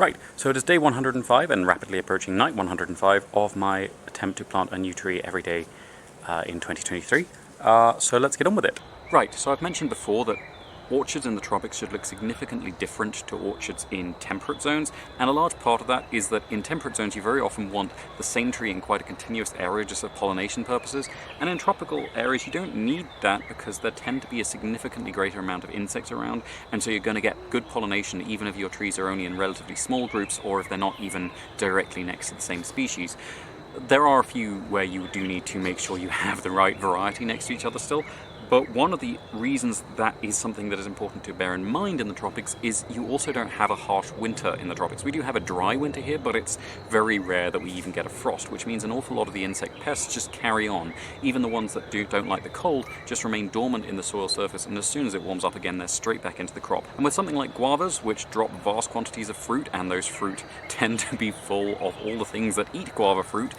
Right, so it is day 105 and rapidly approaching night 105 of my attempt to plant a new tree every day in 2023. So let's get on with it. Right, so I've mentioned before that orchards in the tropics should look significantly different to orchards in temperate zones, and a large part of that is that in temperate zones you very often want the same tree in quite a continuous area just for pollination purposes, and in tropical areas you don't need that because there tend to be a significantly greater amount of insects around, and so you're going to get good pollination even if your trees are only in relatively small groups or if they're not even directly next to the same species. There are a few where you do need to make sure you have the right variety next to each other still, but one of the reasons that is something that is important to bear in mind in the tropics is you also don't have a harsh winter in the tropics. We do have a dry winter here, but it's very rare that we even get a frost, which means an awful lot of the insect pests just carry on. Even the ones that don't like the cold just remain dormant in the soil surface, and as soon as it warms up again, they're straight back into the crop. And with something like guavas, which drop vast quantities of fruit, and those fruit tend to be full of all the things that eat guava fruit,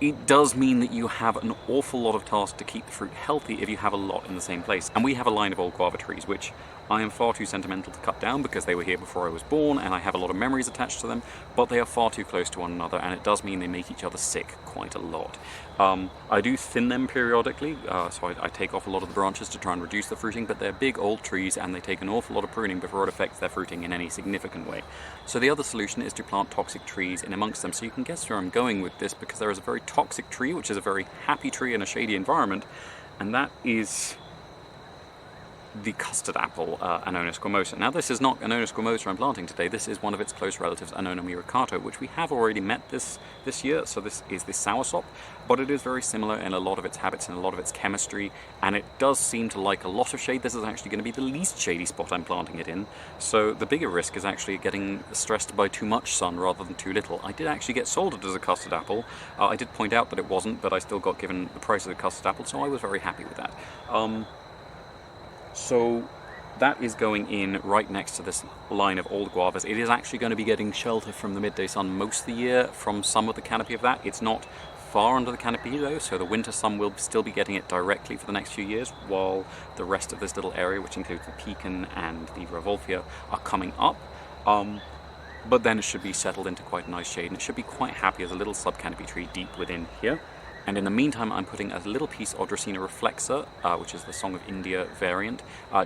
it does mean that you have an awful lot of tasks to keep the fruit healthy if you have a lot in the same place. And we have a line of old guava trees, which I am far too sentimental to cut down because they were here before I was born and I have a lot of memories attached to them, but they are far too close to one another, and it does mean they make each other sick quite a lot. I do thin them periodically, so I take off a lot of the branches to try and reduce the fruiting, but they're big old trees and they take an awful lot of pruning before it affects their fruiting in any significant way. So the other solution is to plant toxic trees in amongst them. So you can guess where I'm going with this, because there is a very toxic tree, which is a very happy tree in a shady environment, and that is the custard apple, Annona squamosa. Now this is not Annona squamosa I'm planting today, this is one of its close relatives, Annona muricata, which we have already met this year, so this is the Soursop, but it is very similar in a lot of its habits and a lot of its chemistry, and it does seem to like a lot of shade. This is actually going to be the least shady spot I'm planting it in, so the bigger risk is actually getting stressed by too much sun rather than too little. I did actually get sold it as a custard apple. I did point out that it wasn't, but I still got given the price of the custard apple, so I was very happy with that. So that is going in right next to this line of old guavas. It is actually going to be getting shelter from the midday sun most of the year from some of the canopy of that. It's not far under the canopy though, so the winter sun will still be getting it directly for the next few years, while the rest of this little area, which includes the pecan and the Rauvolfia, are coming up. But then it should be settled into quite a nice shade, and it should be quite happy as a little sub-canopy tree deep within here. And in the meantime, I'm putting a little piece of Dracaena reflexa, which is the Song of India variant,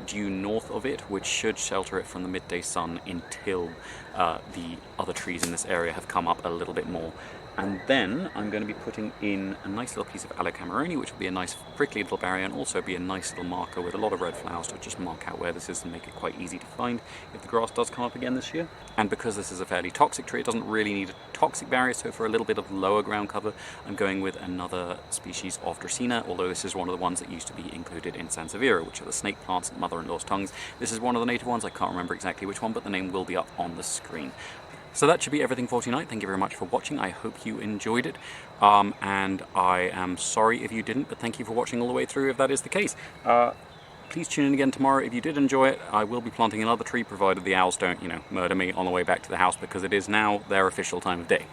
due north of it, which should shelter it from the midday sun until the other trees in this area have come up a little bit more. And then I'm going to be putting in a nice little piece of Aloe cameroni, which will be a nice prickly little barrier and also be a nice little marker with a lot of red flowers to just mark out where this is and make it quite easy to find if the grass does come up again this year. And because this is a fairly toxic tree, it doesn't really need a toxic barrier, so for a little bit of lower ground cover, I'm going with another species of Dracaena, although this is one of the ones that used to be included in Sansevieria, which are the snake plants and mother-in-law's tongues. This is one of the native ones, I can't remember exactly which one, but the name will be up on the screen. So that should be everything for tonight. Thank you very much for watching. I hope you enjoyed it. And I am sorry if you didn't, but thank you for watching all the way through if that is the case. Please tune in again tomorrow if you did enjoy it. I will be planting another tree, provided the owls don't, murder me on the way back to the house, because it is now their official time of day.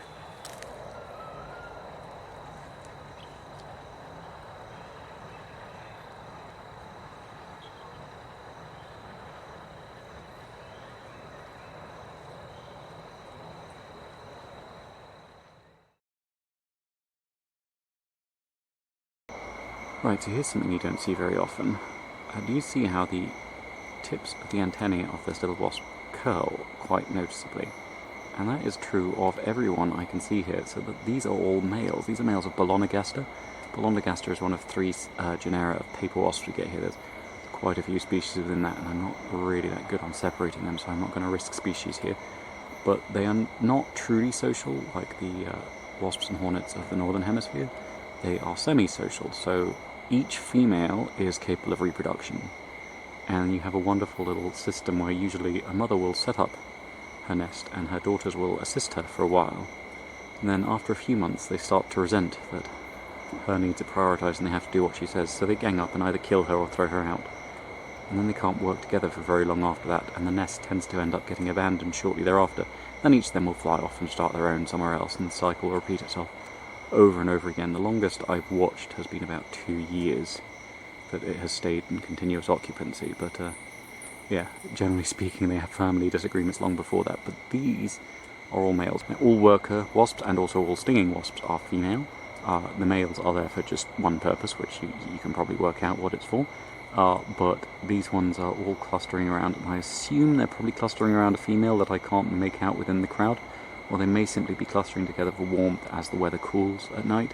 Right, so here's something you don't see very often. Do you see how the tips of the antennae of this little wasp curl quite noticeably? And that is true of everyone I can see here, so that these are all males. These are males of Bolonagaster. Bolonagaster is one of three genera of paper wasps we get here. There's quite a few species within that, and I'm not really that good on separating them, so I'm not going to risk species here. But they are not truly social like the wasps and hornets of the northern hemisphere. They are semi-social, so each female is capable of reproduction, and you have a wonderful little system where usually a mother will set up her nest and her daughters will assist her for a while, and then after a few months they start to resent that her needs are prioritised and they have to do what she says, so they gang up and either kill her or throw her out, and then they can't work together for very long after that, and the nest tends to end up getting abandoned shortly thereafter. Then each of them will fly off and start their own somewhere else, and the cycle will repeat itself over and over again. The longest I've watched has been about 2 years that it has stayed in continuous occupancy, but yeah, generally speaking, they have family disagreements long before that, but these are all males. All worker wasps and also all stinging wasps are female. The males are there for just one purpose, which you can probably work out what it's for. But these ones are all clustering around, and I assume they're probably clustering around a female that I can't make out within the crowd, or they may simply be clustering together for warmth as the weather cools at night.